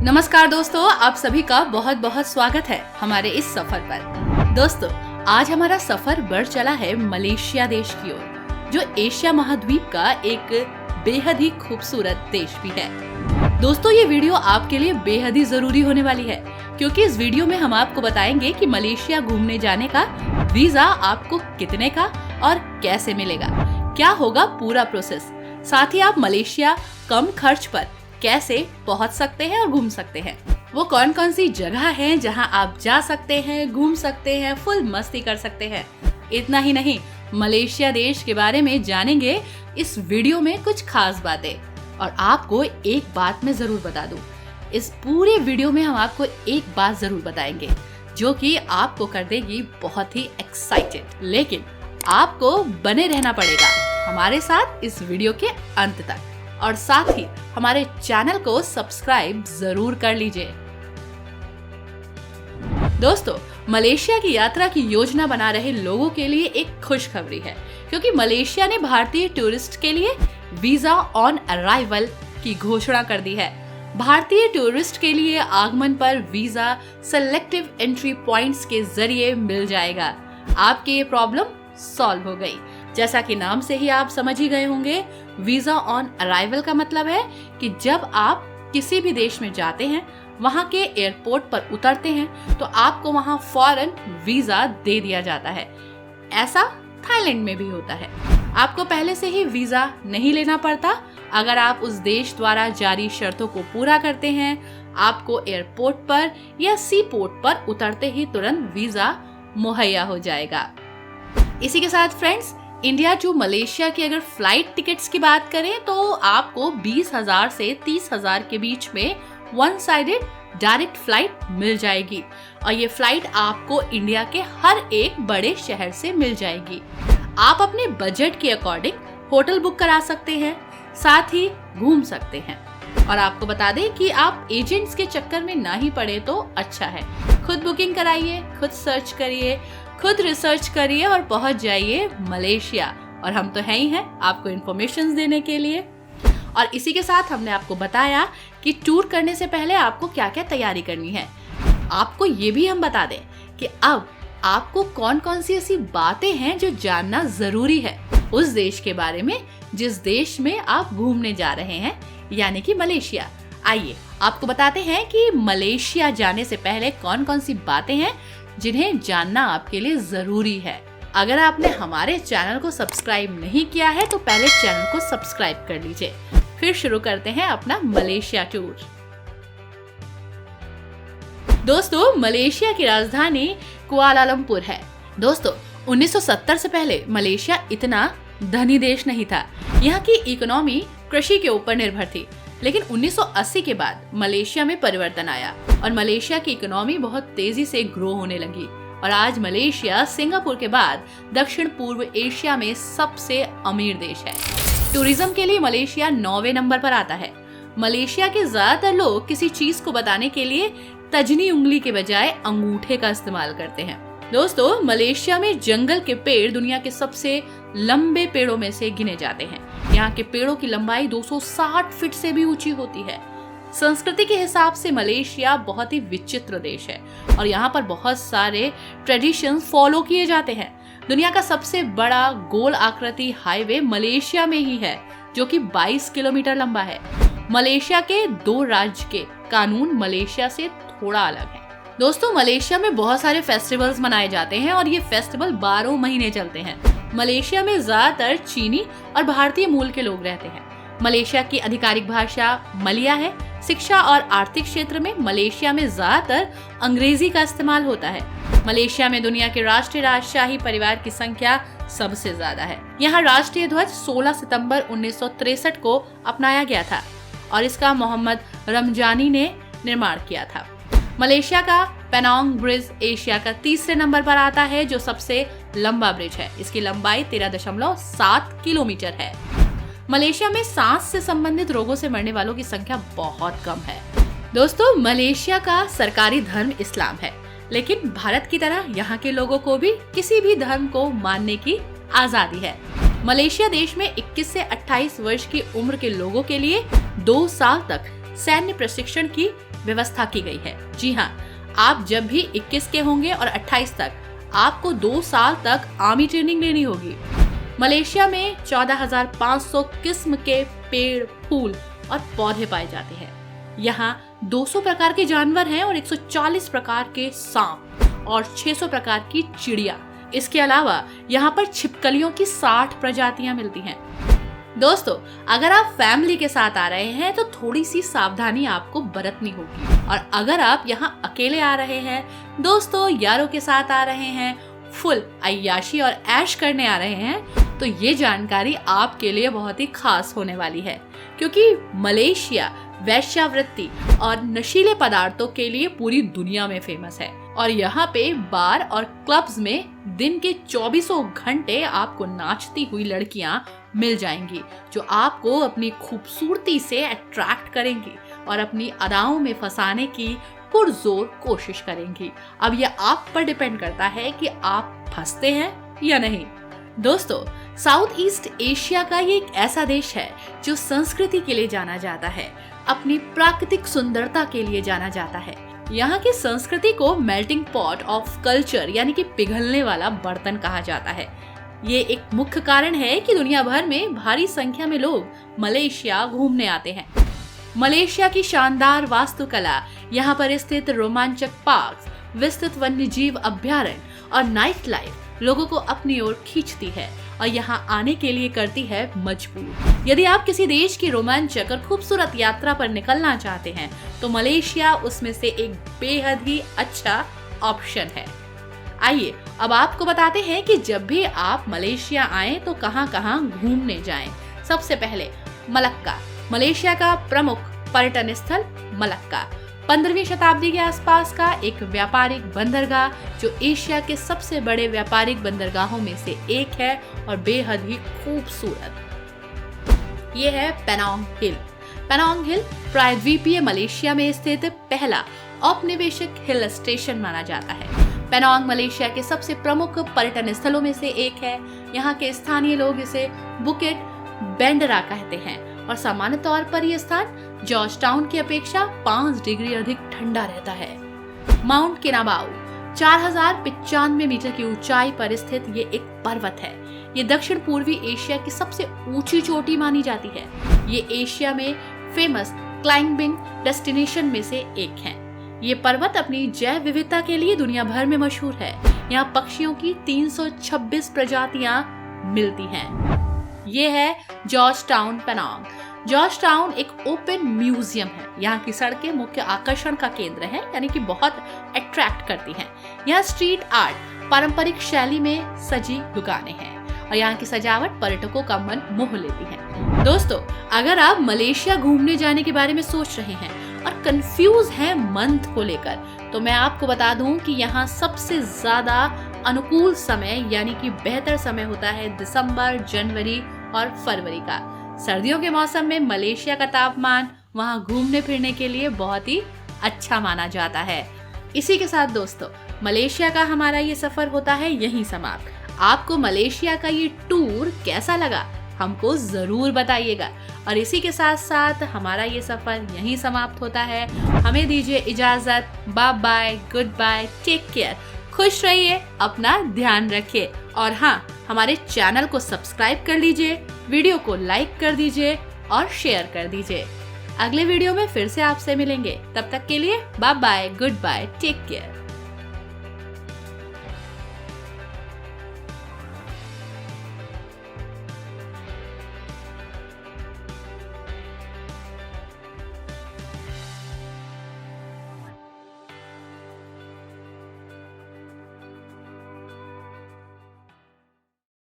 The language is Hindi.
नमस्कार दोस्तों, आप सभी का बहुत बहुत स्वागत है हमारे इस सफर पर। दोस्तों, आज हमारा सफर बढ़ चला है मलेशिया देश की ओर, जो एशिया महाद्वीप का एक बेहद ही खूबसूरत देश भी है। दोस्तों, ये वीडियो आपके लिए बेहद ही जरूरी होने वाली है, क्योंकि इस वीडियो में हम आपको बताएंगे कि मलेशिया घूमने जाने का वीजा आपको कितने का और कैसे मिलेगा, क्या होगा पूरा प्रोसेस, साथ ही आप मलेशिया कम खर्च पर कैसे पहुंच सकते हैं और घूम सकते हैं, वो कौन कौन सी जगह हैं जहां आप जा सकते हैं, घूम सकते हैं, फुल मस्ती कर सकते हैं। इतना ही नहीं, मलेशिया देश के बारे में जानेंगे इस वीडियो में कुछ खास बातें। और आपको एक बात मैं जरूर बता दूं, इस पूरे वीडियो में हम आपको एक बात जरूर बताएंगे जो कि आपको कर देगी बहुत ही एक्साइटेड। लेकिन आपको बने रहना पड़ेगा हमारे साथ इस वीडियो के अंत तक, और साथ ही हमारे चैनल को सब्सक्राइब जरूर कर लीजिए। दोस्तों, मलेशिया की यात्रा की योजना बना रहे लोगों के लिए एक खुशखबरी है, क्योंकि मलेशिया ने भारतीय टूरिस्ट के लिए वीजा ऑन अराइवल की घोषणा कर दी है। भारतीय टूरिस्ट के लिए आगमन पर वीजा सेलेक्टिव एंट्री पॉइंट्स के जरिए मिल जाएगा। आपकी ये प्रॉब्लम सॉल्व हो गई। जैसा कि नाम से ही आप समझ ही गए होंगे, वीजा ऑन अराइवल का मतलब है कि जब आप किसी भी देश में जाते हैं, वहां के एयरपोर्ट पर उतरते हैं, तो आपको वहां फौरन वीजा दे दिया जाता है। ऐसा थाईलैंड में भी होता है। आपको पहले से ही वीजा नहीं लेना पड़ता। अगर आप उस देश द्वारा जारी शर्तों को पूरा करते हैं, आपको एयरपोर्ट पर या सी पोर्ट पर उतरते ही तुरंत वीजा मुहैया हो जाएगा। इसी के साथ फ्रेंड्स, इंडिया टू मलेशिया की अगर फ्लाइट टिकट्स की बात करें तो आपको 20,000 से 30,000 के बीच में वन साइडेड डायरेक्ट फ्लाइट मिल जाएगी, और ये फ्लाइट आपको इंडिया के हर एक बड़े शहर से मिल जाएगी। आप अपने बजट के अकॉर्डिंग होटल बुक करा सकते हैं, साथ ही घूम सकते हैं। और आपको बता दें कि आप एजेंट्स के चक्कर में ना ही पड़े तो अच्छा है। खुद बुकिंग कराइए, खुद सर्च करिए, खुद रिसर्च करिए और पहुंच जाइए मलेशिया। और हम तो हैं ही हैं आपको इन्फॉर्मेशन देने के लिए। और इसी के साथ हमने आपको बताया कि टूर करने से पहले आपको क्या क्या तैयारी करनी है। आपको ये भी हम बता दें कि अब आपको कौन कौन सी ऐसी बातें हैं जो जानना जरूरी है उस देश के बारे में जिस देश में आप घूमने जा रहे हैं, यानी कि मलेशिया। आइए आपको बताते हैं कि मलेशिया जाने से पहले कौन कौन सी बातें हैं जिन्हें जानना आपके लिए जरूरी है। अगर आपने हमारे चैनल को सब्सक्राइब नहीं किया है तो पहले चैनल को सब्सक्राइब कर लीजिए। फिर शुरू करते हैं अपना मलेशिया टूर। दोस्तों, मलेशिया की राजधानी कुआलालंपुर है। दोस्तों, 1970 से पहले मलेशिया इतना धनी देश नहीं था। यहाँ की इकोनॉमी कृषि के ऊपर निर्भर थी। लेकिन 1980 के बाद मलेशिया में परिवर्तन आया और मलेशिया की इकोनॉमी बहुत तेजी से ग्रो होने लगी, और आज मलेशिया सिंगापुर के बाद दक्षिण पूर्व एशिया में सबसे अमीर देश है। टूरिज्म के लिए मलेशिया 9वें नंबर पर आता है। मलेशिया के ज्यादातर लोग किसी चीज को बताने के लिए तजनी उंगली के बजाय अंगूठे का इस्तेमाल करते हैं। दोस्तों, मलेशिया में जंगल के पेड़ दुनिया के सबसे लंबे पेड़ों में से गिने जाते हैं। यहाँ के पेड़ों की लंबाई 260 फीट से भी ऊंची होती है। संस्कृति के हिसाब से मलेशिया बहुत ही विचित्र देश है, और यहाँ पर बहुत सारे ट्रेडिशंस फॉलो किए जाते हैं। दुनिया का सबसे बड़ा गोल आकृति हाईवे मलेशिया में ही है, जो कि 22 किलोमीटर लंबा है। मलेशिया के 2 राज्य के कानून मलेशिया से थोड़ा अलग है। दोस्तों, मलेशिया में बहुत सारे फेस्टिवल्स मनाए जाते हैं, और ये फेस्टिवल 12 महीने चलते हैं। मलेशिया में ज्यादातर चीनी और भारतीय मूल के लोग रहते हैं। मलेशिया की आधिकारिक भाषा मलिया है। शिक्षा और आर्थिक क्षेत्र में मलेशिया में ज्यादातर अंग्रेजी का इस्तेमाल होता है। मलेशिया में दुनिया के राष्ट्रीय राजशाही परिवार की संख्या सबसे ज्यादा है। यहाँ राष्ट्रीय ध्वज 16 सितंबर 1963 को अपनाया गया था, और इसका मोहम्मद रमजानी ने निर्माण किया था। मलेशिया का पेनांग ब्रिज एशिया का 3रे नंबर पर आता है, जो सबसे लंबा ब्रिज है। इसकी लंबाई 13.7 किलोमीटर है। मलेशिया में सांस से संबंधित रोगों से मरने वालों की संख्या बहुत कम है। दोस्तों, मलेशिया का सरकारी धर्म इस्लाम है, लेकिन भारत की तरह यहाँ के लोगों को भी किसी भी धर्म को मानने की आजादी है। मलेशिया देश में 21 से 28 वर्ष की उम्र के लोगों के लिए 2 साल तक सैन्य प्रशिक्षण की व्यवस्था की गई है। जी हाँ, आप जब भी 21 के होंगे और 28 तक आपको 2 साल तक आर्मी ट्रेनिंग लेनी होगी। मलेशिया में 14,500 किस्म के पेड़, फूल और पौधे पाए जाते हैं। यहाँ 200 प्रकार के जानवर हैं और 140 प्रकार के सांप और 600 प्रकार की चिड़िया। इसके अलावा यहाँ पर छिपकलियों की 60 प्रजातियां मिलती हैं। दोस्तों, अगर आप फैमिली के साथ आ रहे हैं तो थोड़ी सी सावधानी आपको बरतनी होगी, और अगर आप यहाँ अकेले आ रहे हैं, दोस्तों यारों के साथ आ रहे हैं, फुल अय्याशी और ऐश करने आ रहे हैं, तो ये जानकारी आपके लिए बहुत ही खास होने वाली है, क्योंकि मलेशिया वेश्यावृत्ति और नशीले पदार्थों के लिए पूरी दुनिया में फेमस है। और यहाँ पे बार और क्लब्स में दिन के 24 घंटे आपको नाचती हुई लड़कियां मिल जाएंगी, जो आपको अपनी खूबसूरती से अट्रैक्ट करेंगी और अपनी अदाओं में फंसाने की पुरजोर कोशिश करेंगी। अब यह आप पर डिपेंड करता है कि आप फंसते हैं या नहीं। दोस्तों, साउथ ईस्ट एशिया का ये एक ऐसा देश है जो संस्कृति के लिए जाना जाता है, अपनी प्राकृतिक सुंदरता के लिए जाना जाता है। यहाँ की संस्कृति को मेल्टिंग पॉट ऑफ कल्चर यानी कि पिघलने वाला बर्तन कहा जाता है। ये एक मुख्य कारण है कि दुनिया भर में भारी संख्या में लोग मलेशिया घूमने आते हैं। मलेशिया की शानदार वास्तुकला, यहाँ पर स्थित रोमांचक पार्क, विस्तृत वन्यजीव अभ्यारण्य और नाइट लाइफ लोगों को अपनी ओर खींचती है और यहाँ आने के लिए करती है मजबूर। यदि आप किसी देश की रोमांचक और खूबसूरत यात्रा पर निकलना चाहते हैं तो मलेशिया उसमें से एक बेहद ही अच्छा ऑप्शन है। आइए अब आपको बताते हैं कि जब भी आप मलेशिया आएं तो कहां कहां घूमने जाएं। सबसे पहले मलक्का, मलेशिया का प्रमुख पर्यटन स्थल मलक्का 15वीं शताब्दी के आसपास का एक व्यापारिक बंदरगाह, जो एशिया के सबसे बड़े व्यापारिक बंदरगाहों में से एक है और बेहद ही खूबसूरत। ये है पेनांग हिल। पेनांग हिल प्रायद्वीपीय मलेशिया में स्थित पहला औपनिवेशिक हिल स्टेशन माना जाता है। पेनांग मलेशिया के सबसे प्रमुख पर्यटन स्थलों में से एक है। यहाँ के स्थानीय लोग इसे बुकेट बेंडरा कहते हैं और सामान्य तौर पर यह स्थान जॉर्ज टाउन की अपेक्षा 5 डिग्री अधिक ठंडा रहता है। माउंट किनाबाउ 4095 मीटर की ऊंचाई पर स्थित ये एक पर्वत है। ये दक्षिण पूर्वी एशिया की सबसे ऊंची चोटी मानी जाती है। ये एशिया में फेमस क्लाइंबिंग डेस्टिनेशन में से एक है। ये पर्वत अपनी जैव विविधता के लिए दुनिया भर में मशहूर है। यहाँ पक्षियों की 326 प्रजातियां मिलती हैं। ये है George town Penang. George town एक ओपन म्यूजियम है। यहाँ की सड़कें मुख्य आकर्षण का केंद्र हैं, यानी कि बहुत अट्रैक्ट करती हैं। यहाँ स्ट्रीट आर्ट, पारंपरिक शैली में सजी दुकानें हैं और यहाँ की सजावट पर्यटकों का मन मोह लेती है। दोस्तों, अगर आप मलेशिया घूमने जाने के बारे में सोच रहे हैं और कंफ्यूज हैं मंथ को लेकर, तो मैं आपको बता दूं कि यहाँ सबसे ज्यादा अनुकूल समय यानी कि बेहतर समय होता है दिसंबर, जनवरी और फरवरी का। सर्दियों के मौसम में मलेशिया का तापमान वहाँ घूमने फिरने के लिए बहुत ही अच्छा माना जाता है। इसी के साथ दोस्तों, मलेशिया का हमारा ये सफर होता है यहीं समाप्त। आपको मलेशिया का ये टूर कैसा लगा हमको जरूर बताइएगा। और इसी के साथ साथ हमारा ये सफर यहीं समाप्त होता है। हमें दीजिए इजाजत। Bye bye, goodbye, take care. खुश रहिए, अपना ध्यान रखिए और हाँ, हमारे चैनल को सब्सक्राइब कर लीजिए, वीडियो को लाइक कर दीजिए और शेयर कर दीजिए। अगले वीडियो में फिर से आपसे मिलेंगे। तब तक के लिए bye bye, goodbye, take care.